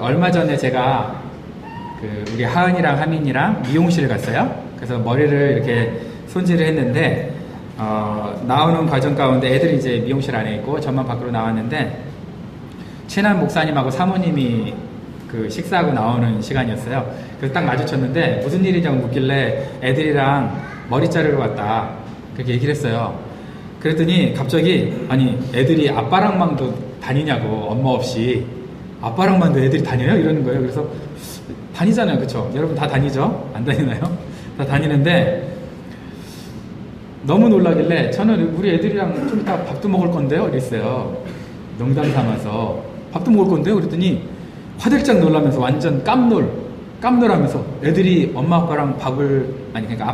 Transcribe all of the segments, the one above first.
얼마 전에 제가 우리 하은이랑 하민이랑 미용실 갔어요. 그래서 머리를 이렇게 손질을 했는데 나오는 과정 가운데 애들이 이제 미용실 안에 있고 저만 밖으로 나왔는데 친한 목사님하고 사모님이 식사하고 나오는 시간이었어요. 그래서 딱 마주쳤는데 무슨 일이냐고 묻길래 애들이랑 머리 자르러 왔다 그렇게 얘기를 했어요. 그랬더니 갑자기 아니 애들이 아빠랑만도 다니냐고 엄마 없이 아빠랑만도 애들이 다녀요? 이러는 거예요. 그래서 다니잖아요. 그쵸? 여러분 다 다니죠? 안 다니나요? 다 다니는데 너무 놀라길래 저는 우리 애들이랑 좀 이따 밥도 먹을 건데요? 이랬어요. 농담 삼아서 밥도 먹을 건데요? 그랬더니 화들짝 놀라면서 완전 깜놀하면서 애들이 엄마 아빠랑 그러니까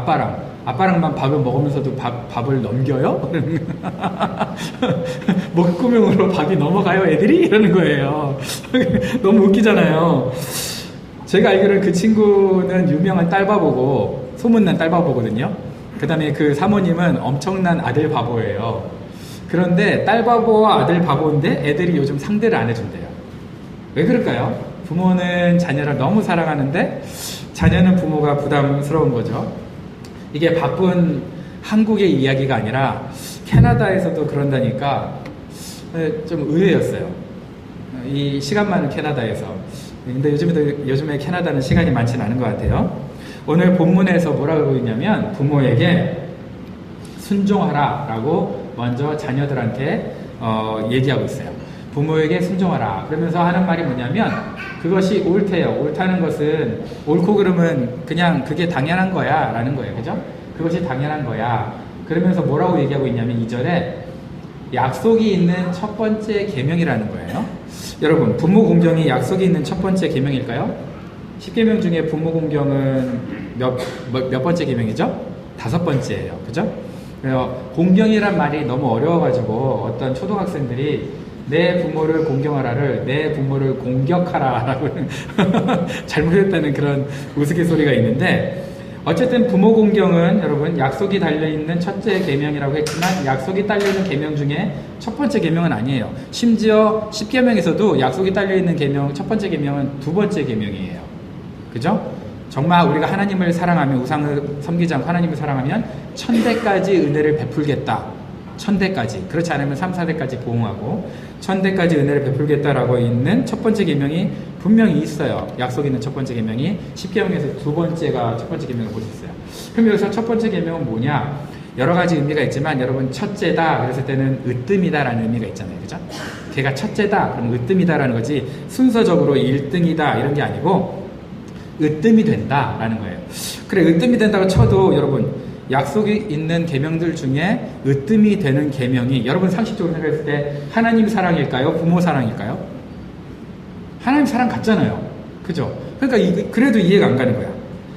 아빠랑만 밥을 먹으면서도 밥을 넘겨요? 먹구멍으로 밥이 넘어가요 애들이? 이러는 거예요. 너무 웃기잖아요. 제가 알기로는 그 친구는 유명한 딸바보고 소문난 딸바보거든요. 그 다음에 그 사모님은 엄청난 아들 바보예요. 그런데 딸바보와 아들 바보인데 애들이 요즘 상대를 안 해준대요. 왜 그럴까요? 부모는 자녀를 너무 사랑하는데 자녀는 부모가 부담스러운 거죠. 이게 바쁜 한국의 이야기가 아니라 캐나다에서도 그런다니까 좀 의외였어요. 이 시간 많은 캐나다에서. 근데 요즘에 캐나다는 시간이 많지는 않은 것 같아요. 오늘 본문에서 뭐라고 있냐면 부모에게 순종하라 라고 먼저 자녀들한테 얘기하고 있어요. 부모에게 순종하라. 그러면서 하는 말이 뭐냐면 그것이 옳대요. 옳다는 것은 옳고 그러면 그냥 그게 당연한 거야 라는 거예요. 그죠? 그것이 당연한 거야. 그러면서 뭐라고 얘기하고 있냐면 2절에 약속이 있는 첫 번째 계명이라는 거예요. 여러분 부모 공경이 약속이 있는 첫 번째 계명일까요? 10계명 중에 부모 공경은 몇 번째 계명이죠? 5번째예요. 그죠? 그래서 공경이란 말이 너무 어려워가지고 어떤 초등학생들이 내 부모를 공경하라를 내 부모를 공격하라라고 잘못했다는 그런 우스갯소리가 있는데 어쨌든 부모 공경은 여러분 약속이 달려있는 첫째 계명이라고 했지만 약속이 딸려있는 계명 중에 첫 번째 계명은 아니에요. 심지어 10계명에서도 약속이 딸려있는 계명 첫 번째 계명은 두 번째 계명이에요. 그죠? 정말 우리가 하나님을 사랑하면 우상을 섬기지 않고 하나님을 사랑하면 1000대까지 은혜를 베풀겠다. 1000대까지. 그렇지 않으면 3, 4대까지 보응하고 1000대까지 은혜를 베풀겠다라고 있는 첫 번째 계명이 분명히 있어요. 약속 있는 첫 번째 계명이 10계명에서 두 번째가 첫 번째 계명을 볼 수 있어요. 그럼 여기서 첫 번째 계명은 뭐냐? 여러 가지 의미가 있지만 여러분 첫째다 그랬을 때는 으뜸이다라는 의미가 있잖아요. 그죠? 걔가 첫째다 그럼 으뜸이다라는 거지 순서적으로 1등이다 이런 게 아니고 으뜸이 된다라는 거예요. 그래 으뜸이 된다고 쳐도 여러분 약속이 있는 계명들 중에 으뜸이 되는 계명이 여러분 상식적으로 생각했을 때 하나님 사랑일까요? 부모 사랑일까요? 하나님 사랑 같잖아요. 그죠? 그러니까 그래도 이해가 안 가는 거야.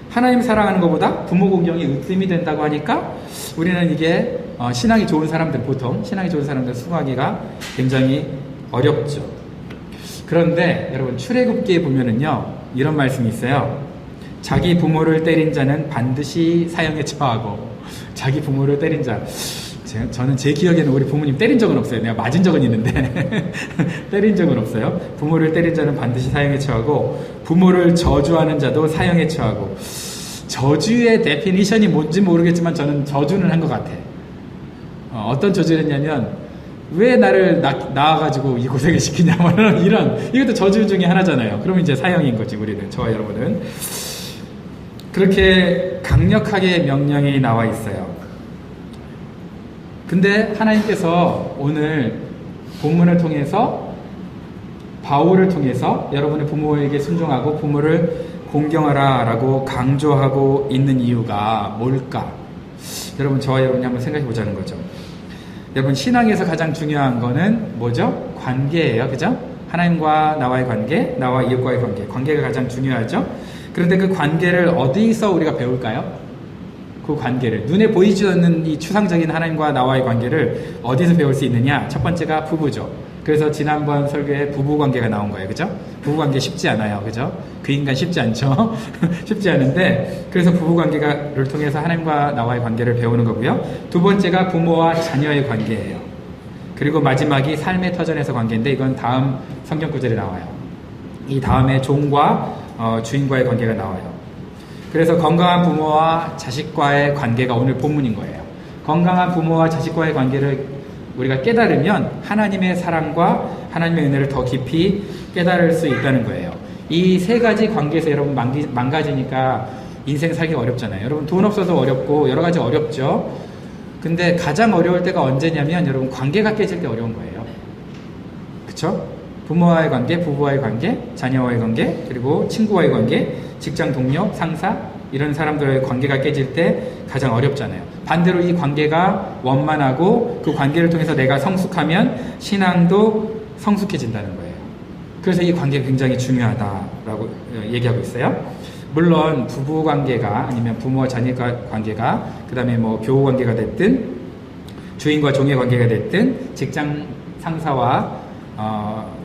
하나님 사랑하는 것보다 부모 공경이 으뜸이 된다고 하니까 우리는 이게 신앙이 좋은 사람들 보통 신앙이 좋은 사람들 수긍하기가 굉장히 어렵죠. 그런데 여러분 출애굽기에 보면은요 이런 말씀이 있어요. 자기 부모를 때린 자는 반드시 사형에 처하고 자기 부모를 때린 자 저는 제 기억에는 우리 부모님 때린 적은 없어요. 내가 맞은 적은 있는데 때린 적은 없어요. 부모를 때린 자는 반드시 사형에 처하고 부모를 저주하는 자도 사형에 처하고 저주의 데피니션이 뭔지 모르겠지만 저는 저주는 한 것 같아. 어떤 저주를 했냐면 왜 나를 낳아가지고 이 고생을 시키냐 이런 이것도 저주 중에 하나잖아요. 그러면 이제 사형인 거지 우리는 저와 여러분은. 그렇게 강력하게 명령이 나와 있어요. 근데 하나님께서 오늘 본문을 통해서 바울을 통해서 여러분의 부모에게 순종하고 부모를 공경하라 라고 강조하고 있는 이유가 뭘까? 여러분 저와 여러분이 한번 생각해 보자는 거죠. 여러분 신앙에서 가장 중요한 거는 뭐죠? 관계예요. 그죠? 하나님과 나와의 관계, 나와 이웃과의 관계. 관계가 가장 중요하죠. 그런데 그 관계를 어디서 우리가 배울까요? 그 관계를 눈에 보이지 않는 이 추상적인 하나님과 나와의 관계를 어디서 배울 수 있느냐? 첫 번째가 부부죠. 그래서 지난번 설교에 부부관계가 나온 거예요. 그죠? 부부관계 쉽지 않아요. 그죠? 그 인간 쉽지 않죠? 쉽지 않은데 그래서 부부관계를 통해서 하나님과 나와의 관계를 배우는 거고요. 두 번째가 부모와 자녀의 관계예요. 그리고 마지막이 삶의 터전에서 관계인데 이건 다음 성경 구절에 나와요. 이 다음에 종과 주인과의 관계가 나와요. 그래서 건강한 부모와 자식과의 관계가 오늘 본문인 거예요. 건강한 부모와 자식과의 관계를 우리가 깨달으면 하나님의 사랑과 하나님의 은혜를 더 깊이 깨달을 수 있다는 거예요. 이 세 가지 관계에서 여러분 망가지니까 인생 살기 어렵잖아요. 여러분 돈 없어서 어렵고 여러 가지 어렵죠. 근데 가장 어려울 때가 언제냐면 여러분 관계가 깨질 때 어려운 거예요. 그쵸? 부모와의 관계, 부부와의 관계, 자녀와의 관계, 그리고 친구와의 관계, 직장 동료, 상사 이런 사람들의 관계가 깨질 때 가장 어렵잖아요. 반대로 이 관계가 원만하고 그 관계를 통해서 내가 성숙하면 신앙도 성숙해진다는 거예요. 그래서 이 관계가 굉장히 중요하다라고 얘기하고 있어요. 물론 부부 관계가 아니면 부모와 자녀과 관계가 그 다음에 뭐 교우 관계가 됐든 주인과 종의 관계가 됐든 직장 상사와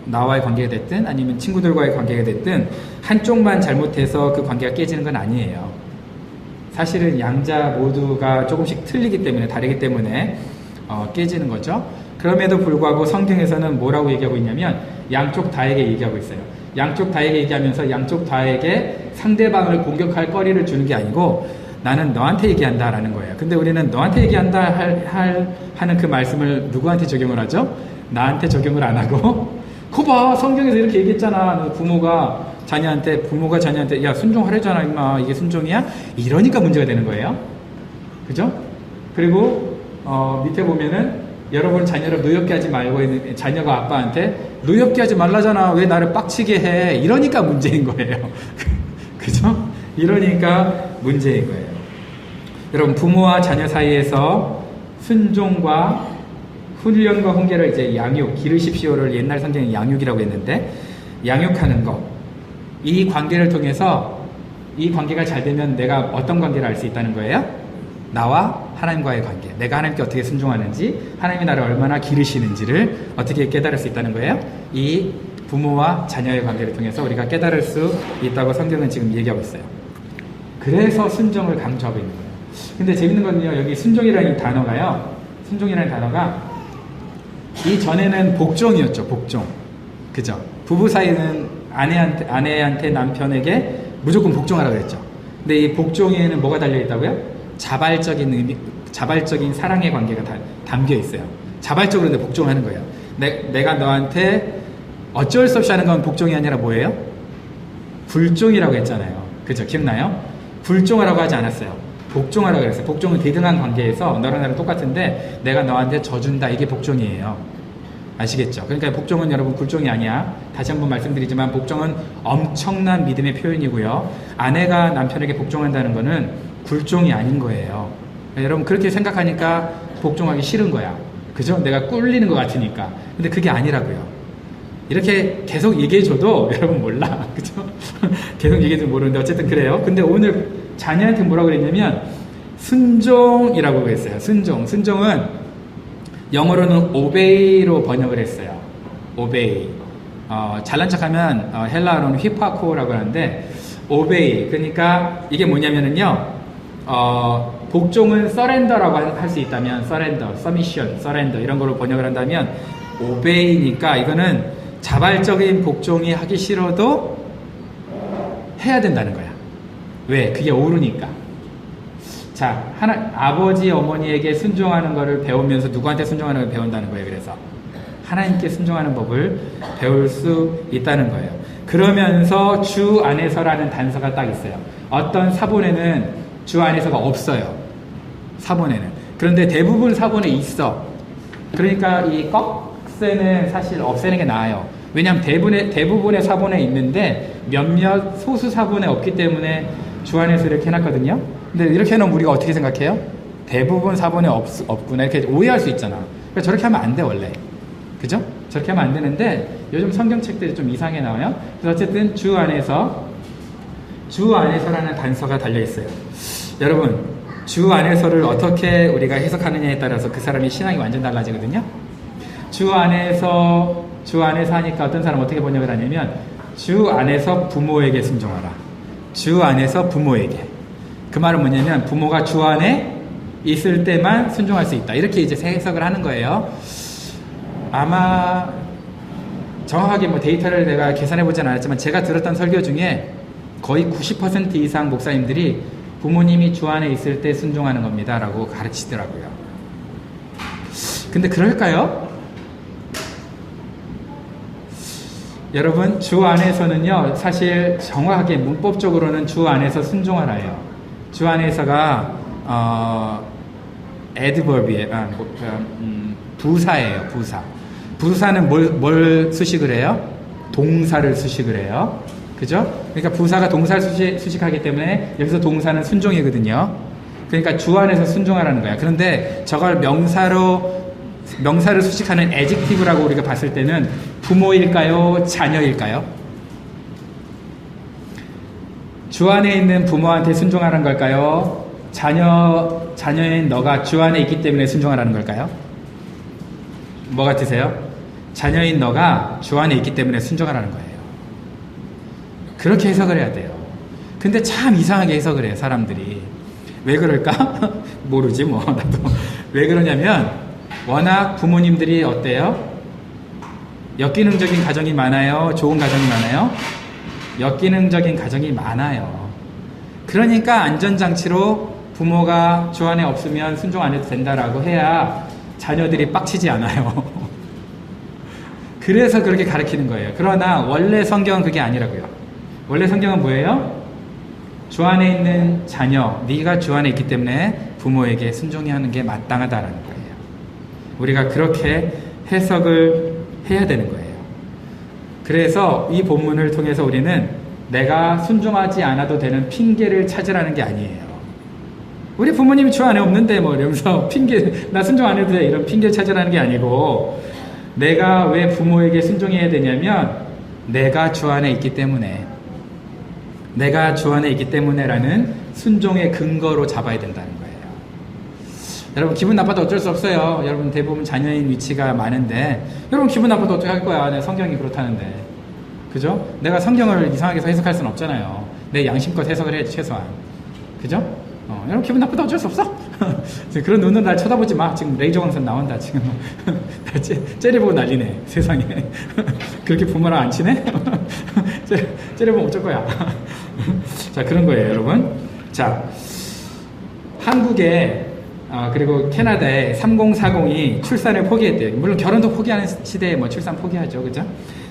나와의 관계가 됐든 아니면 친구들과의 관계가 됐든 한쪽만 잘못해서 그 관계가 깨지는 건 아니에요. 사실은 양자 모두가 조금씩 틀리기 때문에 다르기 때문에 깨지는 거죠. 그럼에도 불구하고 성경에서는 뭐라고 얘기하고 있냐면 양쪽 다에게 얘기하고 있어요. 양쪽 다에게 얘기하면서 양쪽 다에게 상대방을 공격할 거리를 주는 게 아니고 나는 너한테 얘기한다라는 거예요. 근데 우리는 너한테 얘기한다 하는 그 말씀을 누구한테 적용을 하죠? 나한테 적용을 안 하고 거봐 성경에서 이렇게 얘기했잖아. 부모가 자녀한테 야 순종하래잖아 임마. 이게 순종이야? 이러니까 문제가 되는 거예요. 그죠? 그리고 밑에 보면은 여러분 자녀를 노엽게 하지 말고 있는 자녀가 아빠한테 노엽게 하지 말라잖아. 왜 나를 빡치게 해? 이러니까 문제인 거예요. 그죠? 이러니까 문제인 거예요. 여러분 부모와 자녀 사이에서 순종과 훈련과 훈계를 이제 양육, 기르십시오를 옛날 성경에 양육이라고 했는데 양육하는 것. 이 관계를 통해서 이 관계가 잘 되면 내가 어떤 관계를 알 수 있다는 거예요? 나와 하나님과의 관계. 내가 하나님께 어떻게 순종하는지, 하나님이 나를 얼마나 기르시는지를 어떻게 깨달을 수 있다는 거예요? 이 부모와 자녀의 관계를 통해서 우리가 깨달을 수 있다고 성경은 지금 얘기하고 있어요. 그래서 순종을 강조하고 있는 거예요. 근데 재밌는 건요, 여기 순종이라는 단어가요, 순종이라는 단어가 이전에는 복종이었죠, 복종. 그죠? 부부 사이는 아내한테 남편에게 무조건 복종하라고 그랬죠. 근데 이 복종에는 뭐가 달려있다고요? 자발적인 사랑의 관계가 담겨 있어요. 자발적으로 복종하는 거예요. 내가 너한테 어쩔 수 없이 하는 건 복종이 아니라 뭐예요? 불종이라고 했잖아요. 그죠? 기억나요? 불종하라고 하지 않았어요. 복종하라고 그랬어요. 복종은 대등한 관계에서 너랑 나랑 똑같은데 내가 너한테 져준다. 이게 복종이에요. 아시겠죠? 그러니까 복종은 여러분 굴종이 아니야. 다시 한번 말씀드리지만 복종은 엄청난 믿음의 표현이고요. 아내가 남편에게 복종한다는 거는 굴종이 아닌 거예요. 여러분 그렇게 생각하니까 복종하기 싫은 거야. 그죠? 내가 꿀리는 것 같으니까. 근데 그게 아니라고요. 이렇게 계속 얘기해줘도 여러분 몰라. 그죠? 계속 얘기해도 모르는데 어쨌든 그래요. 근데 오늘 자녀한테 뭐라고 그랬냐면 순종이라고 했어요. 순종은 영어로는 obey로 번역을 했어요. obey. 잘난 척하면 헬라어로는 휘파코라고 하는데 obey. 그러니까 이게 뭐냐면은요. 복종은 surrender라고 할 수 있다면 surrender, submission, surrender 이런 걸로 번역을 한다면 obey니까 이거는 자발적인 복종이 하기 싫어도 해야 된다는 거야. 왜? 그게 옳으니까. 자, 아버지, 어머니에게 순종하는 것을 배우면서 누구한테 순종하는 걸 배운다는 거예요. 그래서 하나님께 순종하는 법을 배울 수 있다는 거예요. 그러면서 주 안에서라는 단서가 딱 있어요. 어떤 사본에는 주 안에서가 없어요. 사본에는. 그런데 대부분 사본에 있어. 그러니까 이 꺽쇠는 사실 없애는 게 나아요. 왜냐하면 대부분의 사본에 있는데 몇몇 소수 사본에 없기 때문에 주 안에서 이렇게 해놨거든요. 근데 이렇게 해놓으면 우리가 어떻게 생각해요? 대부분 사본에 없구나 이렇게 오해할 수 있잖아. 그러니까 저렇게 하면 안 돼 원래. 그죠? 저렇게 하면 안 되는데 요즘 성경책들이 좀 이상하게 나와요. 그래서 어쨌든 주 안에서라는 단서가 달려있어요. 여러분 주 안에서를 어떻게 우리가 해석하느냐에 따라서 그 사람의 신앙이 완전 달라지거든요. 주 안에서 하니까 어떤 사람 어떻게 번역을 하냐면 주 안에서 부모에게 순종하라. 주 안에서 부모에게. 그 말은 뭐냐면 부모가 주 안에 있을 때만 순종할 수 있다. 이렇게 이제 해석을 하는 거예요. 아마 정확하게 뭐 데이터를 내가 계산해보진 않았지만 제가 들었던 설교 중에 거의 90% 이상 목사님들이 부모님이 주 안에 있을 때 순종하는 겁니다 라고 가르치더라고요. 근데 그럴까요? 여러분, 주 안에서는요, 사실 정확하게 문법적으로는 주 안에서 순종하라예요. 주 안에서가 adverb이에요. 부사예요. 부사. 부사는 뭘 수식을 해요? 동사를 수식을 해요. 그죠? 그러니까 부사가 동사를 수식하기 때문에 여기서 동사는 순종이거든요. 그러니까 주 안에서 순종하라는 거야. 그런데 저걸 명사를 수식하는 adjective라고 우리가 봤을 때는 부모일까요? 자녀일까요? 주 안에 있는 부모한테 순종하라는 걸까요? 자녀인 너가 주 안에 있기 때문에 순종하라는 걸까요? 뭐 같으세요? 자녀인 너가 주 안에 있기 때문에 순종하라는 거예요. 그렇게 해석을 해야 돼요. 근데 참 이상하게 해석을 해요, 사람들이. 왜 그럴까? 모르지, 뭐. 나도. 왜 그러냐면, 워낙 부모님들이 어때요? 역기능적인 가정이 많아요? 좋은 가정이 많아요? 역기능적인 가정이 많아요. 그러니까 안전장치로 부모가 주 안에 없으면 순종 안 해도 된다라고 해야 자녀들이 빡치지 않아요. 그래서 그렇게 가르치는 거예요. 그러나 원래 성경은 그게 아니라고요. 원래 성경은 뭐예요? 주 안에 있는 자녀, 네가 주 안에 있기 때문에 부모에게 순종해야 하는 게 마땅하다라는 거예요. 우리가 그렇게 해석을 해야 되는 거예요. 그래서 이 본문을 통해서 우리는 내가 순종하지 않아도 되는 핑계를 찾으라는 게 아니에요. 우리 부모님이 주 안에 없는데 뭐 이러면서 나 순종 안 해도 돼 이런 핑계를 찾으라는 게 아니고, 내가 왜 부모에게 순종해야 되냐면 내가 주 안에 있기 때문에, 내가 주 안에 있기 때문에라는 순종의 근거로 잡아야 된다는 거예요. 여러분, 기분 나빠도 어쩔 수 없어요. 여러분 대부분 자녀인 위치가 많은데, 여러분 기분 나빠도 어떻게 할 거야? 내 성경이 그렇다는데. 그죠? 내가 성경을 이상하게 해석할 수는 없잖아요. 내 양심껏 해석을 해야지, 최소한. 그죠? 여러분 기분 나쁘다 어쩔 수 없어. 그런 눈으로 날 쳐다보지 마. 지금 레이저 광선 나온다. 지금 째려보고 난리네, 세상에. 그렇게 부모랑 안 친해? 째려보면 어쩔 거야. 자, 그런 거예요, 여러분. 자, 한국에 그리고 캐나다에 3040이 출산을 포기했대요. 물론 결혼도 포기하는 시대에 뭐 출산 포기하죠, 그죠?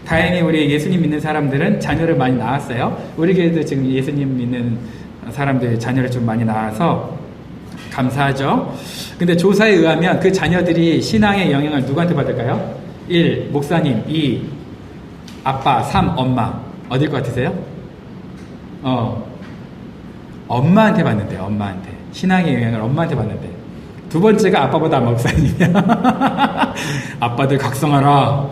다행히 우리 예수님 믿는 사람들은 자녀를 많이 낳았어요. 우리 교회도 지금 예수님 믿는 사람들 자녀를 좀 많이 낳아서 감사하죠. 근데 조사에 의하면 그 자녀들이 신앙의 영향을 누구한테 받을까요? 1. 목사님, 2. 아빠, 3. 엄마. 어딜 것 같으세요? 엄마한테 받는데요. 엄마한테. 신앙의 영향을 엄마한테 받는데. 두 번째가 아빠보다 목사님이야. 아빠들 각성하라.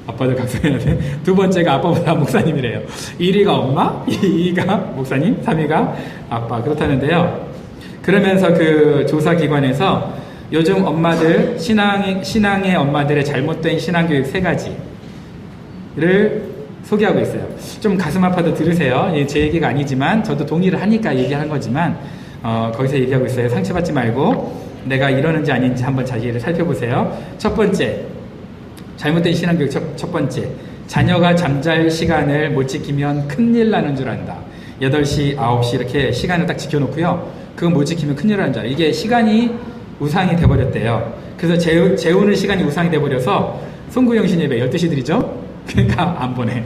아빠들 각성해야 돼. 두 번째가 아빠보다 목사님이래요. 1위가 엄마, 2위가 목사님, 3위가 아빠. 그렇다는데요. 그러면서 그 조사기관에서 요즘 엄마들, 신앙의 엄마들의 잘못된 신앙교육 3가지를 소개하고 있어요. 좀 가슴 아파도 들으세요. 제 얘기가 아니지만 저도 동의를 하니까 얘기하는 거지만 거기서 얘기하고 있어요. 상처받지 말고 내가 이러는지 아닌지 한번 자기를 살펴보세요. 첫 번째, 잘못된 신앙교육 첫 번째, 자녀가 잠잘 시간을 못 지키면 큰일 나는 줄 안다. 8시, 9시 이렇게 시간을 딱 지켜놓고요. 그거 못 지키면 큰일 나는 줄 알아. 이게 시간이 우상이 돼버렸대요. 그래서 재우는 시간이 우상이 돼버려서 송구영신 예배 12시 드리죠? 그러니까 안 보내.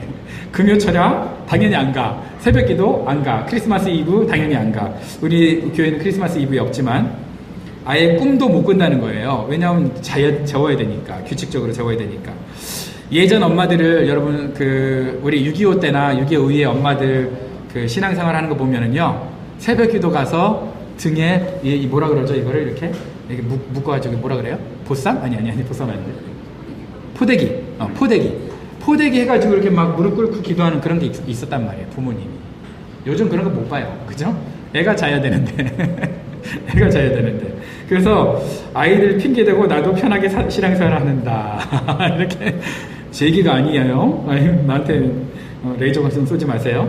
금요 철야 당연히 안 가. 새벽 기도 안 가. 크리스마스 이브 당연히 안 가. 우리 교회는 크리스마스 이브에 없지만 아예 꿈도 못 꾼다는 거예요. 왜냐하면 재워야 되니까. 규칙적으로 재워야 되니까. 예전 엄마들을 여러분 우리 6.25 때나 6.25 이후에 엄마들 그 신앙생활 하는 거 보면은요, 새벽 기도 가서 등에 이 뭐라 그러죠? 이거를 이렇게 묶어가지고 뭐라 그래요? 보쌈? 아니 보쌈 아닌데. 포대기 해가지고 이렇게 막 무릎 꿇고 기도하는 그런 게 있었단 말이에요, 부모님이. 요즘 그런 거 못 봐요. 그죠? 애가 자야 되는데. 애가 자야 되는데. 그래서 아이들 핑계대고 나도 편하게 신앙생활 하는다. 이렇게. 제 얘기가 아니에요. 나한테 레이저 광선 쏘지 마세요.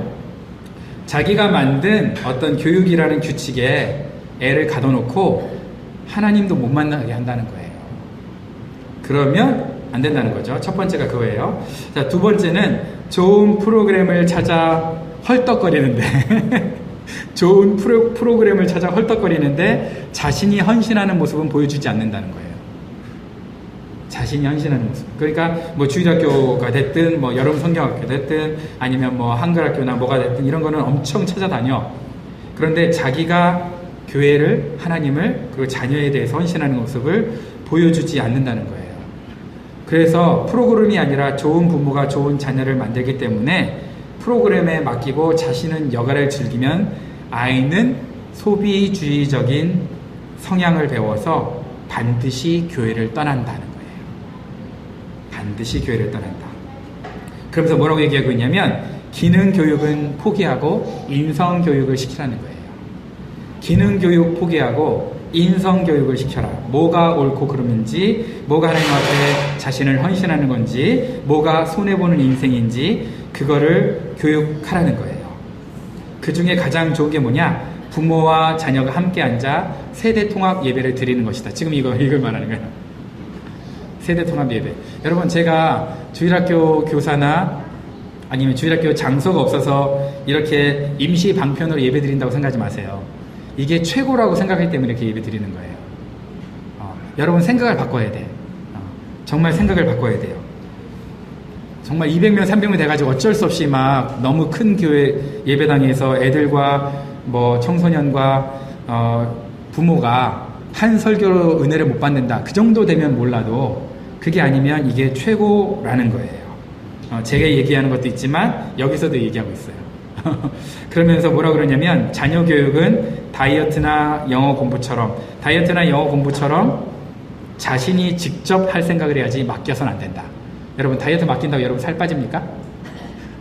자기가 만든 어떤 교육이라는 규칙에 애를 가둬놓고 하나님도 못 만나게 한다는 거예요. 그러면 안 된다는 거죠. 첫 번째가 그거예요. 자, 두 번째는 좋은 프로그램을 찾아 헐떡거리는데 좋은 프로그램을 찾아 헐떡거리는데 자신이 헌신하는 모습은 보여주지 않는다는 거예요. 자신이 헌신하는 모습. 그러니까 뭐 주일학교가 됐든 뭐 여름 성경학교 됐든 아니면 뭐 한글학교나 뭐가 됐든 이런 거는 엄청 찾아다녀. 그런데 자기가 교회를, 하나님을, 그리고 자녀에 대해서 헌신하는 모습을 보여주지 않는다는 거예요. 그래서 프로그램이 아니라 좋은 부모가 좋은 자녀를 만들기 때문에 프로그램에 맡기고 자신은 여가를 즐기면 아이는 소비주의적인 성향을 배워서 반드시 교회를 떠난다는 거예요. 반드시 교회를 떠난다. 그러면서 뭐라고 얘기하고 있냐면 기능 교육은 포기하고 인성 교육을 시키라는 거예요. 기능 교육 포기하고 인성 교육을 시켜라. 뭐가 옳고 그름인지, 뭐가 하나님 앞에 자신을 헌신하는 건지, 뭐가 손해보는 인생인지 그거를 교육하라는 거예요. 그 중에 가장 좋은 게 뭐냐? 부모와 자녀가 함께 앉아 세대통합 예배를 드리는 것이다. 지금 이걸 말하는 거예요. 세대통합 예배. 여러분, 제가 주일학교 교사나 아니면 주일학교 장소가 없어서 이렇게 임시 방편으로 예배 드린다고 생각하지 마세요. 이게 최고라고 생각하기 때문에 이렇게 예배 드리는 거예요. 여러분 생각을 바꿔야 돼. 정말 생각을 바꿔야 돼요. 정말 200명, 300명 돼가지고 어쩔 수 없이 막 너무 큰 교회 예배당에서 애들과 뭐 청소년과 부모가 한 설교로 은혜를 못 받는다. 그 정도 되면 몰라도 그게 아니면 이게 최고라는 거예요. 제가 얘기하는 것도 있지만 여기서도 얘기하고 있어요. 그러면서 뭐라 그러냐면 자녀 교육은 다이어트나 영어 공부처럼 자신이 직접 할 생각을 해야지 맡겨서는 안 된다. 여러분 다이어트 맡긴다고 여러분 살 빠집니까?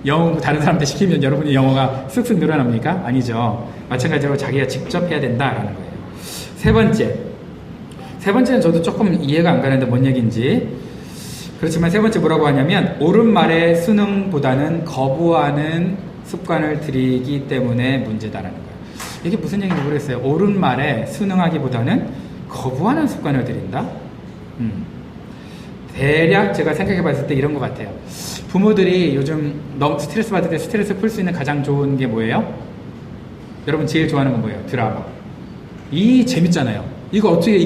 영어 공부 다른 사람한테 시키면 여러분의 영어가 쓱쓱 늘어납니까? 아니죠. 마찬가지로 자기가 직접 해야 된다라는 거예요. 세 번째는 저도 조금 이해가 안 가는데 뭔 얘기인지. 그렇지만 세 번째 뭐라고 하냐면 옳은 말에 순응보다는 거부하는 습관을 들이기 때문에 문제다라는 거예요. 이게 무슨 얘기인지 모르겠어요. 옳은 말에 순응하기보다는 거부하는 습관을 들인다? 대략 제가 생각해 봤을 때 이런 것 같아요. 부모들이 요즘 너무 스트레스 받을 때 스트레스 풀 수 있는 가장 좋은 게 뭐예요? 여러분 제일 좋아하는 건 뭐예요? 드라마. 이 재밌잖아요. 이거 어떻게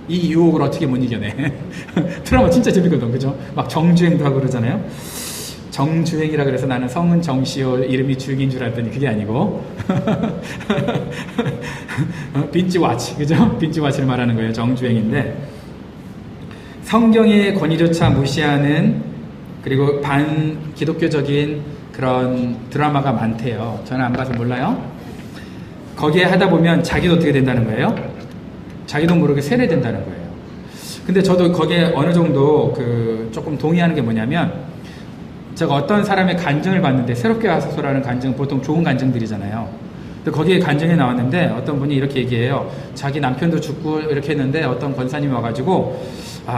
이 유혹을 어떻게 못 이겨내? 드라마 진짜 재밌거든, 그죠? 막 정주행도 하고 그러잖아요. 정주행이라 그래서 나는 성은 정시올 이름이 주행인 줄 알았더니 그게 아니고 빈지와치, 그죠? 빈지와치를 말하는 거예요. 정주행인데 성경의 권위조차 무시하는 그리고 반기독교적인 그런 드라마가 많대요. 저는 안 봐서 몰라요. 거기에 하다 보면 자기도 어떻게 된다는 거예요? 자기도 모르게 세뇌된다는 거예요. 근데 저도 거기에 어느 정도 조금 동의하는 게 뭐냐면 제가 어떤 사람의 간증을 봤는데 새롭게 하소서라는 간증은 보통 좋은 간증들이잖아요. 근데 거기에 간증이 나왔는데 어떤 분이 이렇게 얘기해요. 자기 남편도 죽고 이렇게 했는데 어떤 권사님이 와가지고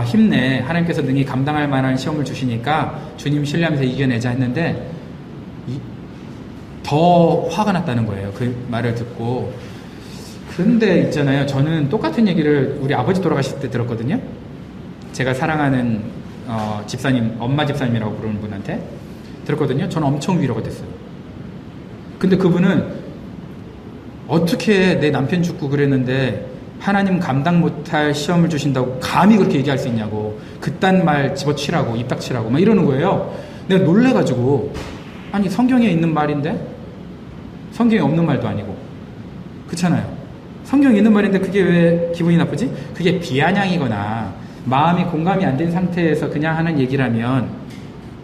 힘내. 하나님께서 능히 감당할 만한 시험을 주시니까 주님 신뢰하면서 이겨내자 했는데 더 화가 났다는 거예요. 그 말을 듣고. 그런데 있잖아요. 저는 똑같은 얘기를 우리 아버지 돌아가실 때 들었거든요. 제가 사랑하는 집사님, 엄마 집사님이라고 부르는 분한테 들었거든요. 저는 엄청 위로가 됐어요. 근데 그분은 어떻게 내 남편 죽고 그랬는데 하나님 감당 못할 시험을 주신다고 감히 그렇게 얘기할 수 있냐고, 그딴 말 집어치라고, 입 닥치라고 막 이러는 거예요. 내가 놀래가지고, 아니 성경에 있는 말인데 성경에 없는 말도 아니고, 그렇잖아요. 성경에 있는 말인데 그게 왜 기분이 나쁘지? 그게 비아냥이거나 마음이 공감이 안 된 상태에서 그냥 하는 얘기라면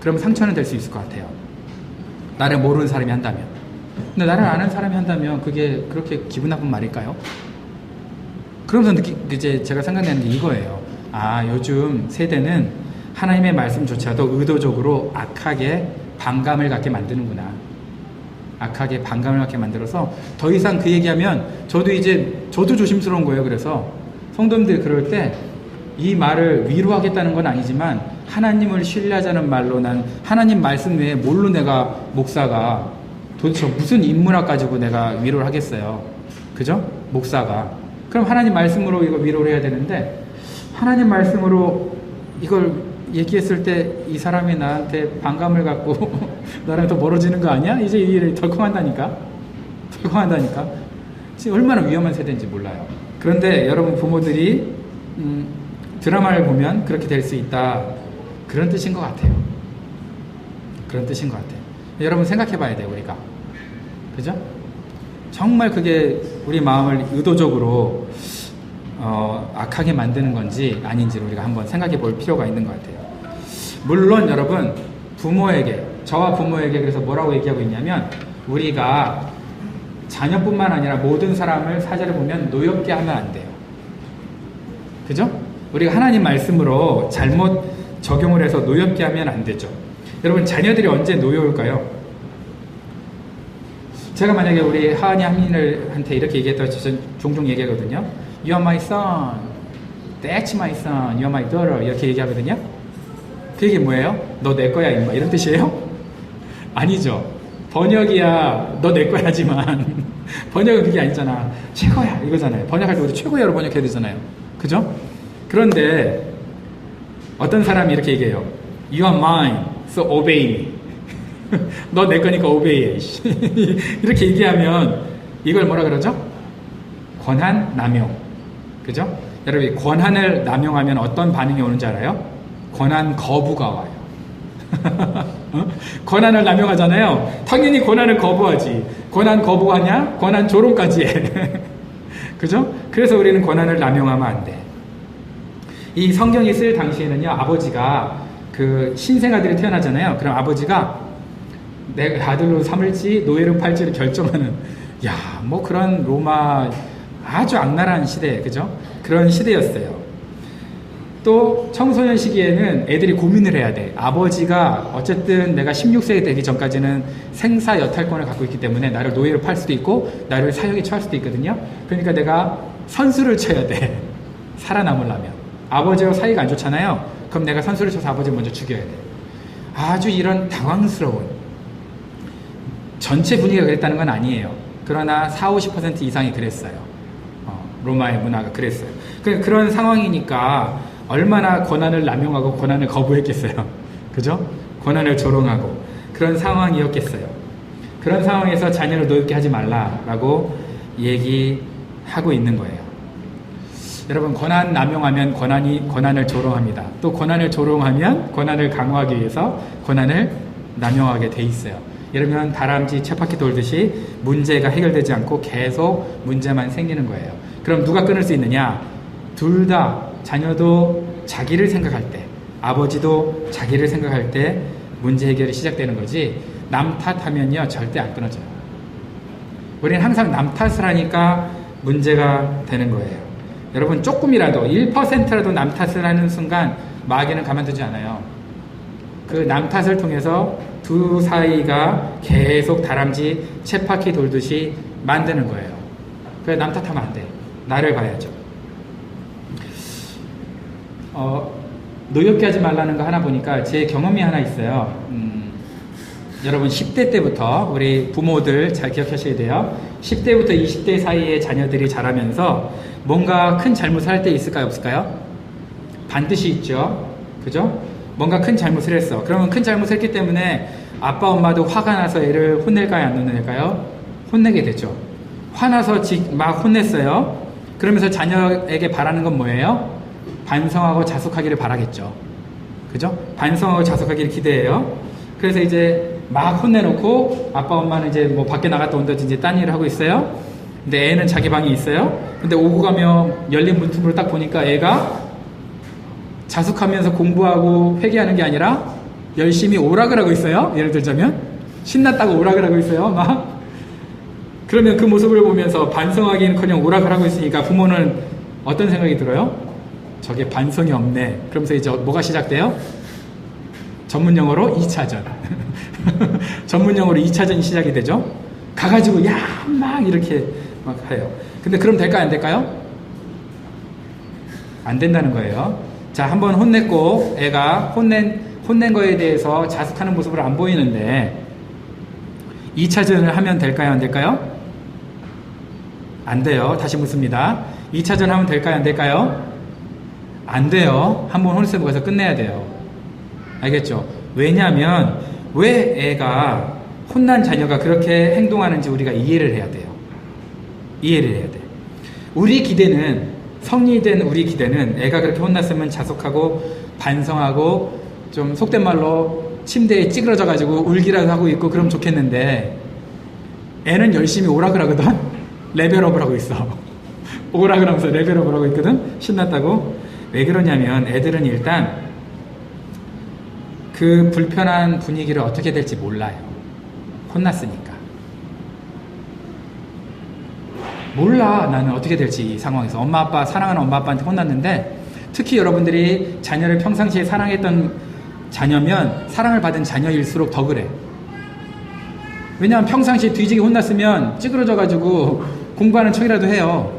그러면 상처는 될 수 있을 것 같아요. 나를 모르는 사람이 한다면. 근데 나를 아는 사람이 한다면 그게 그렇게 기분 나쁜 말일까요? 그러면서 이제 제가 생각나는 게 이거예요. 요즘 세대는 하나님의 말씀조차도 의도적으로 악하게 반감을 갖게 만드는구나. 악하게 반감을 갖게 만들어서 더 이상 그 얘기하면 저도 조심스러운 거예요. 그래서 성도님들이 그럴 때 이 말을 위로하겠다는 건 아니지만 하나님을 신뢰하자는 말로 난 하나님 말씀 외에 뭘로 내가 목사가 도대체 무슨 인문학 가지고 내가 위로를 하겠어요. 그죠? 목사가. 그럼 하나님 말씀으로 이거 위로를 해야 되는데 하나님 말씀으로 이걸 얘기했을 때 이 사람이 나한테 반감을 갖고 나랑 더 멀어지는 거 아니야? 이제 이 일이 덜컹한다니까. 덜컹한다니까. 지금 얼마나 위험한 세대인지 몰라요. 그런데 여러분 부모들이 드라마를 보면 그렇게 될 수 있다. 그런 뜻인 것 같아요. 그런 뜻인 것 같아요. 여러분 생각해 봐야 돼요, 우리가. 그죠? 정말 그게 우리 마음을 의도적으로 악하게 만드는 건지 아닌지를 우리가 한번 생각해 볼 필요가 있는 것 같아요. 물론 여러분 부모에게, 저와 부모에게 그래서 뭐라고 얘기하고 있냐면, 우리가 자녀뿐만 아니라 모든 사람을 사제를 보면 노엽게 하면 안 돼요. 그죠? 우리가 하나님 말씀으로 잘못 적용을 해서 노엽게 하면 안 되죠. 여러분 자녀들이 언제 노여울까요? 제가 만약에 우리 하은이 한민을한테 이렇게 얘기했다고 종종 얘기하거든요. You are my son, that's my son, you are my daughter 이렇게 얘기하거든요. 그 얘기 뭐예요? 너 내 거야 임마 이런 뜻이에요? 아니죠. 번역이야 너 내 거야지만 번역은 그게 아니잖아. 최고야 이거잖아요. 번역할 때 우리 최고야로 번역해야 되잖아요. 그죠? 그런데 어떤 사람이 이렇게 얘기해요. You are mine, so obey me. 너 내 거니까 obey해. 이렇게 얘기하면 이걸 뭐라 그러죠? 권한 남용. 그죠? 여러분 권한을 남용하면 어떤 반응이 오는지 알아요? 권한 거부가 와요. 권한을 남용하잖아요. 당연히 권한을 거부하지. 권한 거부하냐? 권한 조롱까지 해. 그죠? 그래서 우리는 권한을 남용하면 안 돼. 이 성경이 쓸 당시에는요, 아버지가 그 신생아들이 태어나잖아요. 그럼 아버지가 내 아들로 삼을지 노예로 팔지를 결정하는, 뭐 그런 로마 아주 악랄한 시대, 그죠? 그런 시대였어요. 또 청소년 시기에는 애들이 고민을 해야 돼. 아버지가 어쨌든 내가 16세 되기 전까지는 생사 여탈권을 갖고 있기 때문에 나를 노예로 팔 수도 있고 나를 사형에 처할 수도 있거든요. 그러니까 내가 선수를 쳐야 돼. 살아남으려면. 아버지와 사이가 안 좋잖아요. 그럼 내가 선수를 쳐서 아버지를 먼저 죽여야 돼. 아주 이런 당황스러운, 전체 분위기가 그랬다는 건 아니에요. 그러나 40~50% 이상이 그랬어요. 로마의 문화가 그랬어요. 그런 상황이니까 얼마나 권한을 남용하고 권한을 거부했겠어요. 그죠? 권한을 조롱하고 그런 상황이었겠어요. 그런 상황에서 자녀를 노엽게 하지 말라라고 얘기하고 있는 거예요. 여러분 권한 남용하면 권한을 조롱합니다. 또 권한을 조롱하면 권한을 강화하기 위해서 권한을 남용하게 돼 있어요. 이러면 다람쥐 쳇바퀴 돌듯이 문제가 해결되지 않고 계속 문제만 생기는 거예요. 그럼 누가 끊을 수 있느냐? 둘 다, 자녀도 자기를 생각할 때, 아버지도 자기를 생각할 때 문제 해결이 시작되는 거지, 남 탓하면요 절대 안 끊어져요. 우리는 항상 남 탓을 하니까 문제가 되는 거예요. 여러분 조금이라도 1%라도 남 탓을 하는 순간 마귀는 가만두지 않아요. 그 남 탓을 통해서 두 사이가 계속 다람쥐 쳇바퀴 돌듯이 만드는 거예요. 그래서 남 탓하면 안 돼. 나를 봐야죠. 노엽게 하지 말라는 거 하나 보니까 제 경험이 하나 있어요. 여러분 10대 때부터 우리 부모들 잘 기억하셔야 돼요. 10대부터 20대 사이에 자녀들이 자라면서 뭔가 큰 잘못을 할 때 있을까요? 없을까요? 반드시 있죠. 그죠? 뭔가 큰 잘못을 했어. 그러면 큰 잘못을 했기 때문에 아빠 엄마도 화가 나서 애를 혼낼까요? 안 혼낼까요? 혼내게 되죠. 화나서 막 혼냈어요. 그러면서 자녀에게 바라는 건 뭐예요? 반성하고 자숙하기를 바라겠죠. 그죠? 반성하고 자숙하기를 기대해요. 그래서 이제 막 혼내놓고 아빠 엄마는 이제 뭐 밖에 나갔다 온다든지 딴 일을 하고 있어요. 근데 애는 자기 방에 있어요. 근데 오고 가면 열린 문틈으로 딱 보니까 애가 자숙하면서 공부하고 회개하는 게 아니라 열심히 오락을 하고 있어요. 예를 들자면 신났다고 오락을 하고 있어요. 막 그러면 그 모습을 보면서 반성하기는커녕 오락을 하고 있으니까 부모는 어떤 생각이 들어요? 저게 반성이 없네. 그러면서 이제 뭐가 시작돼요? 전문용어로 2차전. 전문용어로 2차전이 시작이 되죠. 가가지고 막 이렇게 막 해요. 근데 그럼 될까요? 안 될까요? 안 된다는 거예요. 자, 한번 혼냈고 애가 혼낸 거에 대해서 자숙하는 모습을 안 보이는데 2차전을 하면 될까요? 안 될까요? 안 돼요. 다시 묻습니다. 2차전 하면 될까요? 안 될까요? 안 돼요. 한번 혼냈으면 거기서 끝내야 돼요. 알겠죠? 왜냐하면 왜 애가 혼난 자녀가 그렇게 행동하는지 우리가 이해를 해야 돼요. 이해를 해야 돼. 우리 기대는, 성리된 우리 기대는 애가 그렇게 혼났으면 자숙하고 반성하고 좀 속된 말로 침대에 찌그러져 가지고 울기라도 하고 있고 그럼 좋겠는데, 애는 열심히 오락을 하거든. 레벨업을 하고 있어. 오락을 하면서 레벨업을 하고 있거든. 신났다고. 왜 그러냐면 애들은 일단 그 불편한 분위기를 어떻게 될지 몰라요. 혼났으니까. 몰라. 나는 어떻게 될지 이 상황에서. 엄마 아빠, 사랑하는 엄마 아빠한테 혼났는데, 특히 여러분들이 자녀를 평상시에 사랑했던 자녀면 사랑을 받은 자녀일수록 더 그래. 왜냐하면 평상시에 뒤지게 혼났으면 찌그러져 가지고 공부하는 척이라도 해요.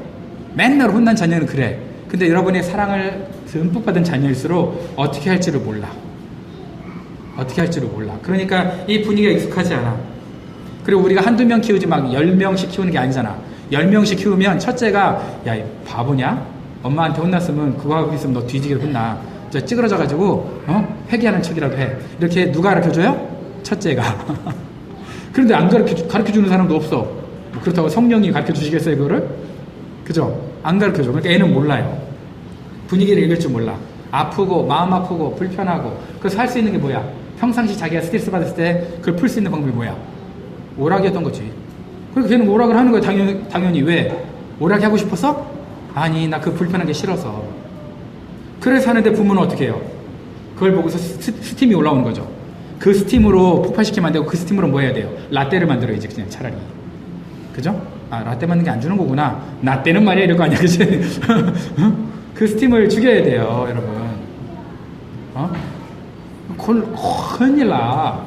맨날 혼난 자녀는 그래. 근데 여러분의 사랑을 듬뿍 받은 자녀일수록 어떻게 할지를 몰라. 어떻게 할지를 몰라. 그러니까 이 분위기가 익숙하지 않아. 그리고 우리가 한두 명 키우지 막 10명씩 키우는 게 아니잖아. 10명씩 키우면 첫째가, 야, 이 바보냐? 엄마한테 혼났으면 그거 하고 있으면 너 뒤지게 혼나. 저 찌그러져가지고 회개하는 척이라도 해. 이렇게 누가 가르쳐줘요? 첫째가. 그런데 안 가르쳐주는 사람도 없어. 뭐 그렇다고 성령이 가르쳐주시겠어요, 그거를? 그죠? 안 가르쳐줘. 그러니까 애는 몰라요. 분위기를 읽을 줄 몰라. 아프고 마음 아프고 불편하고. 그래서 할 수 있는 게 뭐야? 평상시 자기가 스트레스 받았을 때 그걸 풀 수 있는 방법이 뭐야? 오락이었던 거지. 그러니까 걔는 오락을 하는 거야. 당연히. 왜? 오락이 하고 싶어서? 아니, 나 그 불편한 게 싫어서. 그래서 하는데 부모는 어떻게 해요? 그걸 보고서 스팀이 올라오는 거죠. 그 스팀으로 폭발시키면 안 되고 그 스팀으로 뭐 해야 돼요? 라떼를 만들어야지, 그냥 차라리. 그죠? 아, 라떼 만든 게 안 주는 거구나. 나 때는 말이야, 이럴 거 아니야, 그치? 그 스팀을 죽여야 돼요, 여러분. 큰일 나.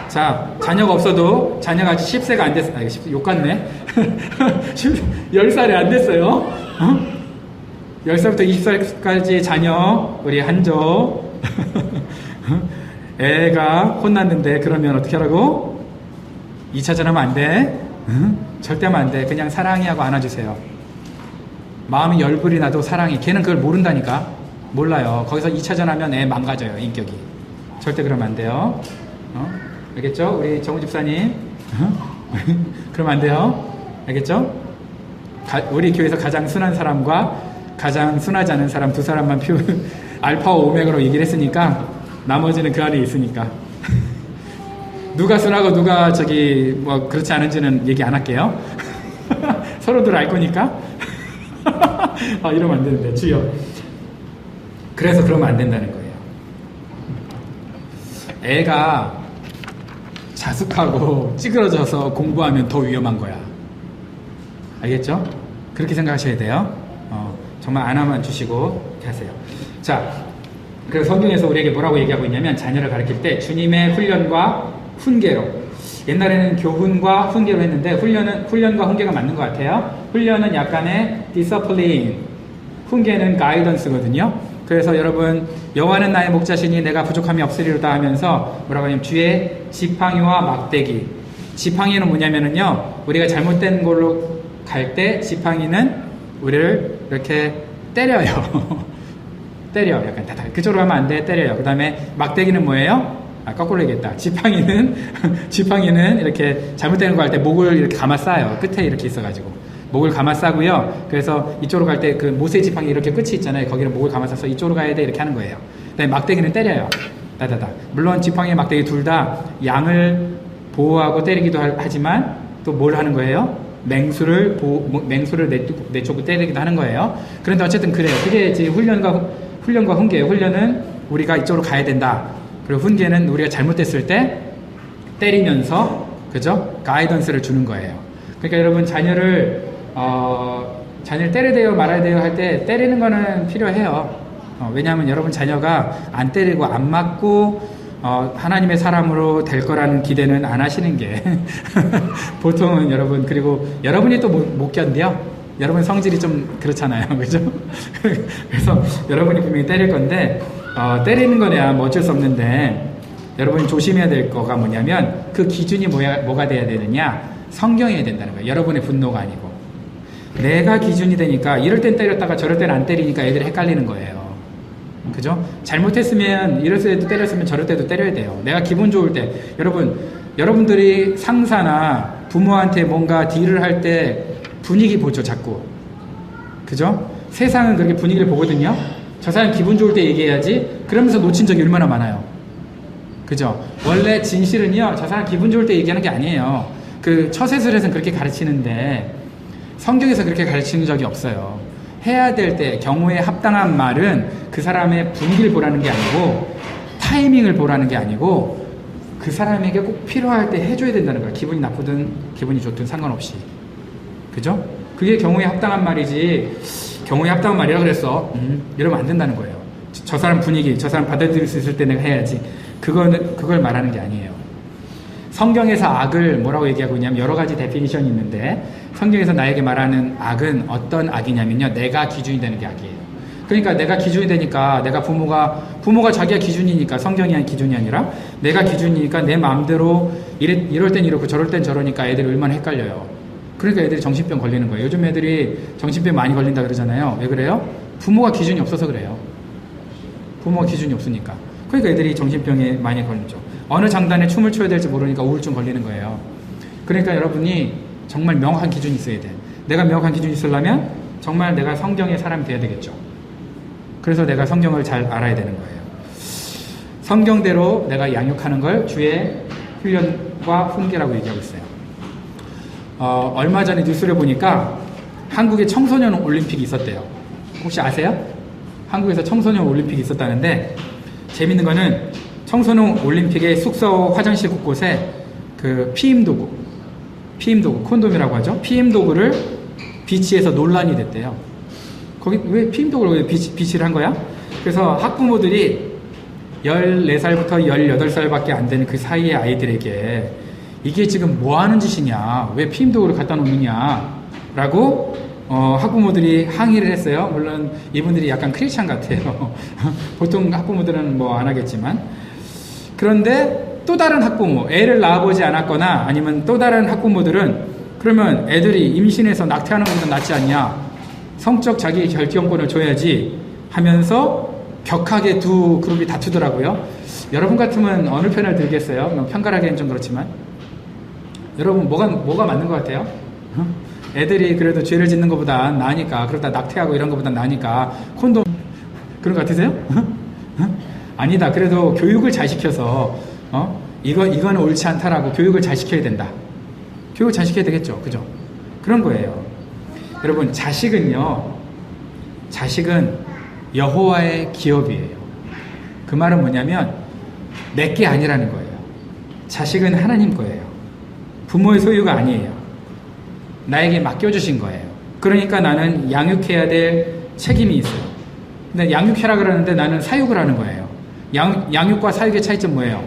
자, 자녀가 없어도, 자녀가 아직 10세가 안 됐어. 욕 같네. 10살이 안 됐어요. 10살부터 20살까지 자녀, 우리 한조. 애가 혼났는데, 그러면 어떻게 하라고? 2차전 하면 안 돼. 절대 하면 안 돼. 그냥 사랑히 하고 안아주세요. 마음이 열불이 나도 사랑이. 걔는 그걸 모른다니까. 몰라요. 거기서 2차전 하면 애 망가져요, 인격이. 절대 그러면 안 돼요. 알겠죠? 우리 정우 집사님. 그러면 안 돼요. 알겠죠? 우리 교회에서 가장 순한 사람과 가장 순하지 않은 사람 두 사람만 알파와 오메가로 얘기를 했으니까 나머지는 그 안에 있으니까. 누가 순하고 누가 뭐 그렇지 않은지는 얘기 안 할게요. 서로들 알 거니까. 이러면 안 되는데, 주여. 그래서 그러면 안 된다는 거예요. 애가 자숙하고 찌그러져서 공부하면 더 위험한 거야. 알겠죠? 그렇게 생각하셔야 돼요. 정말 안아만 주시고 이렇게 하세요. 자, 그래서 성경에서 우리에게 뭐라고 얘기하고 있냐면, 자녀를 가르칠 때 주님의 훈련과 훈계로. 옛날에는 교훈과 훈계로 했는데, 훈련과 훈계가 맞는 것 같아요. 훈련은 약간의 discipline, 훈계는 guidance거든요. 그래서 여러분, 여호와는 나의 목자시니 내가 부족함이 없으리로다 하면서 뭐라고 하냐면, 주의 지팡이와 막대기. 지팡이는 뭐냐면은요, 우리가 잘못된 걸로 갈 때 지팡이는 우리를 이렇게 때려요. 때려. 약간 다다. 그쪽으로 가면 안 돼. 때려요. 그 다음에 막대기는 뭐예요? 거꾸로 얘기했다. 지팡이는 이렇게 잘못되는 거 할 때 목을 이렇게 감아싸요. 끝에 이렇게 있어가지고. 목을 감아싸고요. 그래서 이쪽으로 갈 때 그 모세 지팡이 이렇게 끝이 있잖아요. 거기는 목을 감아싸서 이쪽으로 가야 돼. 이렇게 하는 거예요. 그 다음에 막대기는 때려요. 다다다. 물론 지팡이 막대기 둘 다 양을 보호하고 때리기도 하지만 또 뭘 하는 거예요? 맹수를 내쫓고 때리기도 하는 거예요. 그런데 어쨌든 그래요. 그게 이제 훈련과 훈계예요. 훈련은 우리가 이쪽으로 가야 된다. 그리고 훈계는 우리가 잘못됐을 때 때리면서, 그죠? 가이던스를 주는 거예요. 그러니까 여러분, 자녀를 때려야 돼요, 말아야 돼요 할 때 때리는 거는 필요해요. 왜냐하면 여러분 자녀가 안 때리고 안 맞고 하나님의 사람으로 될 거라는 기대는 안 하시는 게 보통은. 여러분, 그리고 여러분이 또 못 견뎌. 여러분 성질이 좀 그렇잖아요. 그죠? 그래서 여러분이 분명히 때릴 건데, 때리는 거야 뭐 어쩔 수 없는데, 여러분이 조심해야 될 거가 뭐냐면, 그 기준이 뭐가 돼야 되느냐? 성경이어야 된다는 거예요. 여러분의 분노가 아니고. 내가 기준이 되니까 이럴 땐 때렸다가 저럴 땐 안 때리니까 애들이 헷갈리는 거예요. 그죠? 잘못했으면 이럴 때도 때렸으면 저럴 때도 때려야 돼요. 내가 기분 좋을 때 여러분들이 상사나 부모한테 뭔가 딜을 할 때 분위기 보죠, 자꾸. 그죠? 세상은 그렇게 분위기를 보거든요. 저 사람 기분 좋을 때 얘기해야지. 그러면서 놓친 적이 얼마나 많아요. 그죠? 원래 진실은요, 저 사람 기분 좋을 때 얘기하는 게 아니에요. 그 처세술에서는 그렇게 가르치는데 성경에서 그렇게 가르치는 적이 없어요. 해야 될 때 경우에 합당한 말은 그 사람의 분위기를 보라는 게 아니고 타이밍을 보라는 게 아니고 그 사람에게 꼭 필요할 때 해줘야 된다는 거예요. 기분이 나쁘든 기분이 좋든 상관없이. 그죠? 그게 경우에 합당한 말이지 경우에 합당한 말이라 그랬어. 이러면 안 된다는 거예요. 저 사람 분위기, 저 사람 받아들일 수 있을 때 내가 해야지. 그걸 말하는 게 아니에요. 성경에서 악을 뭐라고 얘기하고 있냐면 여러 가지 데피니션이 있는데 성경에서 나에게 말하는 악은 어떤 악이냐면요. 내가 기준이 되는 게 악이에요. 그러니까 내가 기준이 되니까 내가 부모가 자기가 기준이니까 성경이 기준이 아니라 내가 기준이니까 내 마음대로 이럴 땐 이렇고 저럴 땐 저러니까 애들이 얼마나 헷갈려요. 그러니까 애들이 정신병 걸리는 거예요. 요즘 애들이 정신병 많이 걸린다 그러잖아요. 왜 그래요? 부모가 기준이 없어서 그래요. 부모가 기준이 없으니까. 그러니까 애들이 정신병에 많이 걸리죠. 어느 장단에 춤을 춰야 될지 모르니까 우울증 걸리는 거예요. 그러니까 여러분이 정말 명확한 기준이 있어야 돼. 내가 명확한 기준이 있으려면 정말 내가 성경의 사람이 돼야 되겠죠. 그래서 내가 성경을 잘 알아야 되는 거예요. 성경대로 내가 양육하는 걸 주의 훈련과 훈계라고 얘기하고 있어요. 얼마 전에 뉴스를 보니까 한국에 청소년 올림픽이 있었대요. 혹시 아세요? 한국에서 청소년 올림픽이 있었다는데 재밌는 거는 청소년 올림픽의 숙소 화장실 곳곳에 그 피임 도구, 콘돔이라고 하죠. 피임 도구를 비치해서 논란이 됐대요. 거기 왜 피임 도구를 왜 비치를 한 거야? 그래서 학부모들이 14살부터 18살밖에 안 되는 그 사이의 아이들에게 이게 지금 뭐 하는 짓이냐, 왜 피임 도구를 갖다 놓느냐 라고 학부모들이 항의를 했어요. 물론 이분들이 약간 크리스찬 같아요. 보통 학부모들은 뭐 안 하겠지만. 그런데 또 다른 학부모, 애를 낳아보지 않았거나 아니면 또 다른 학부모들은 그러면 애들이 임신해서 낙태하는 것보다 낫지 않냐, 성적 자기 결정권을 줘야지 하면서 격하게 두 그룹이 다투더라고요. 여러분 같으면 어느 편을 들겠어요? 편가르기는 좀 그렇지만 여러분 뭐가 맞는 것 같아요? 애들이 그래도 죄를 짓는 것보다 나으니까, 그러다 낙태하고 이런 것보다 나으니까 콘돔 그런 거 같으세요? 아니다. 그래도 교육을 잘 시켜서 이거는 옳지 않다라고 교육을 잘 시켜야 된다. 교육을 잘 시켜야 되겠죠. 그죠? 그런 거예요. 여러분, 자식은 여호와의 기업이에요. 그 말은 뭐냐면 내게 아니라는 거예요. 자식은 하나님 거예요. 부모의 소유가 아니에요. 나에게 맡겨주신 거예요. 그러니까 나는 양육해야 될 책임이 있어요. 근데 양육해라 그러는데 나는 사육을 하는 거예요. 양육과 사육의 차이점 뭐예요?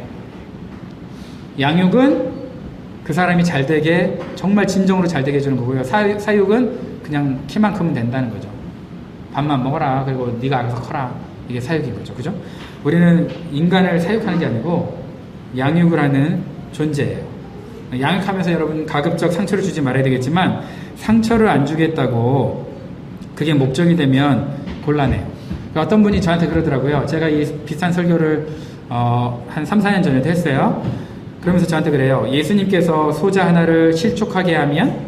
양육은 그 사람이 잘 되게, 정말 진정으로 잘 되게 해주는 거고요. 사육은 그냥 키만 크면 된다는 거죠. 밥만 먹어라. 그리고 네가 알아서 커라. 이게 사육인 거죠. 그죠? 우리는 인간을 사육하는 게 아니고 양육을 하는 존재예요. 양육하면서 여러분 가급적 상처를 주지 말아야 되겠지만 상처를 안 주겠다고 그게 목적이 되면 곤란해요. 어떤 분이 저한테 그러더라고요. 제가 이 비슷한 설교를 한 3, 4년 전에도 했어요. 그러면서 저한테 그래요. 예수님께서 소자 하나를 실족하게 하면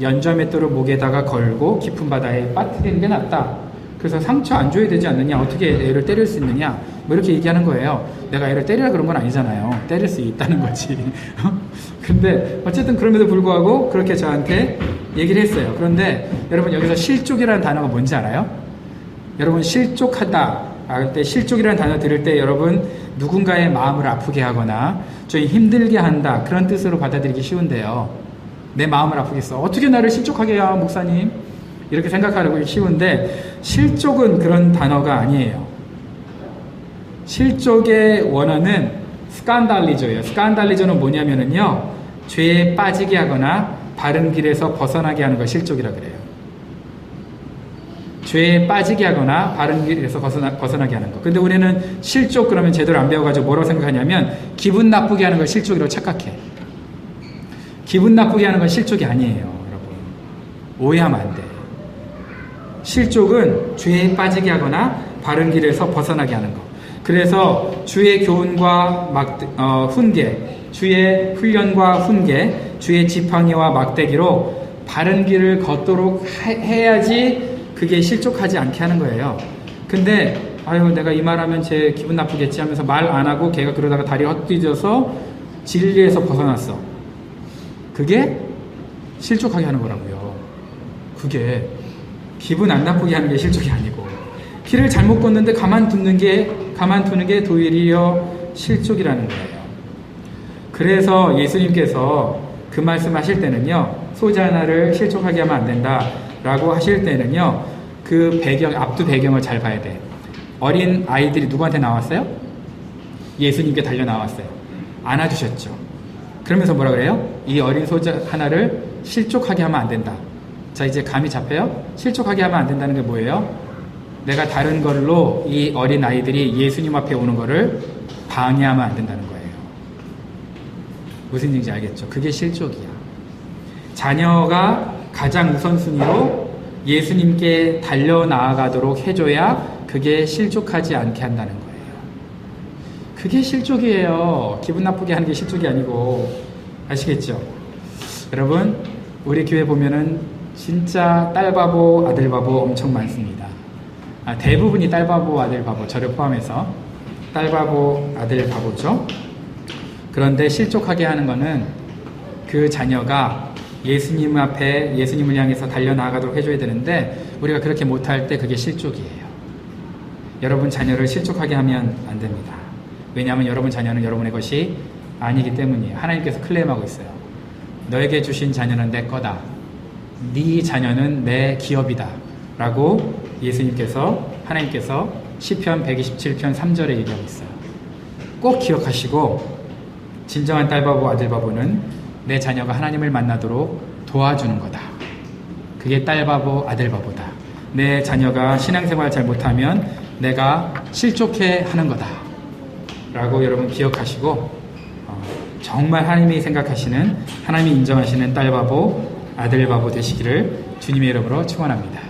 연자맷돌을 목에다가 걸고 깊은 바다에 빠뜨리는 게 낫다. 그래서 상처 안 줘야 되지 않느냐, 어떻게 애를 때릴 수 있느냐, 뭐 이렇게 얘기하는 거예요. 내가 애를 때리라 그런 건 아니잖아요. 때릴 수 있다는 거지. 근데 어쨌든 그럼에도 불구하고 그렇게 저한테 얘기를 했어요. 그런데 여러분, 여기서 실족이라는 단어가 뭔지 알아요? 여러분, 실족하다 할 때, 실족이라는 단어 들을 때 여러분 누군가의 마음을 아프게 하거나 좀 힘들게 한다, 그런 뜻으로 받아들이기 쉬운데요. 내 마음을 아프게 했어. 어떻게 나를 실족하게 해요, 목사님? 이렇게 생각하려고 쉬운데, 실족은 그런 단어가 아니에요. 실족의 원어는 스칸달리조예요. 스칸달리조는 뭐냐면은요, 죄에 빠지게 하거나 바른 길에서 벗어나게 하는 걸 실족이라 그래요. 죄에 빠지게 하거나 바른 길에서 벗어나게 하는 거. 근데 우리는 실족 그러면 제대로 안 배워가지고 뭐라고 생각하냐면 기분 나쁘게 하는 걸 실족이라고 착각해. 기분 나쁘게 하는 건 실족이 아니에요, 여러분. 오해하면 안 돼. 실족은 죄에 빠지게 하거나 바른 길에서 벗어나게 하는 것. 그래서 주의 교훈과 훈계, 주의 훈련과 훈계, 주의 지팡이와 막대기로 바른 길을 걷도록 해야지 그게 실족하지 않게 하는 거예요. 근데 아유 내가 이 말하면 쟤 기분 나쁘겠지 하면서 말 안 하고 걔가 그러다가 다리 헛디뎌서 진리에서 벗어났어. 그게 실족하게 하는 거라고요. 그게 기분 안 나쁘게 하는 게 실족이 아니고 길을 잘못 걷는데 가만두는 게 도리어 실족이라는 거예요. 그래서 예수님께서 그 말씀하실 때는요, 소재 하나를 실족하게 하면 안 된다라고 하실 때는요, 그 앞뒤 배경을 잘 봐야 돼. 어린 아이들이 누구한테 나왔어요? 예수님께 달려 나왔어요. 안아주셨죠. 그러면서 뭐라 그래요? 이 어린 소재 하나를 실족하게 하면 안 된다. 자, 이제 감이 잡혀요? 실족하게 하면 안 된다는 게 뭐예요? 내가 다른 걸로 이 어린 아이들이 예수님 앞에 오는 거를 방해하면 안 된다는 거예요. 무슨 얘기인지 알겠죠? 그게 실족이야. 자녀가 가장 우선순위로 예수님께 달려나아가도록 해줘야 그게 실족하지 않게 한다는 거예요. 그게 실족이에요. 기분 나쁘게 하는 게 실족이 아니고. 아시겠죠? 여러분, 우리 교회 보면은 진짜 딸 바보, 아들 바보 엄청 많습니다. 대부분이 딸 바보, 아들 바보, 저를 포함해서 딸 바보, 아들 바보죠. 그런데 실족하게 하는 거는 그 자녀가 예수님 앞에 예수님을 향해서 달려나가도록 해줘야 되는데 우리가 그렇게 못할 때 그게 실족이에요. 여러분 자녀를 실족하게 하면 안 됩니다. 왜냐하면 여러분 자녀는 여러분의 것이 아니기 때문이에요. 하나님께서 클레임하고 있어요. 너에게 주신 자녀는 내 거다. 네 자녀는 내 기업이다. 라고 하나님께서 시편 127편 3절에 얘기하고 있어요. 꼭 기억하시고 진정한 딸바보 아들바보는 내 자녀가 하나님을 만나도록 도와주는 거다. 그게 딸바보 아들바보다. 내 자녀가 신앙생활 잘 못하면 내가 실족해 하는 거다. 라고 여러분 기억하시고 정말 하나님이 생각하시는 하나님이 인정하시는 딸바보 아들바보 되시기를 주님의 이름으로 축원합니다.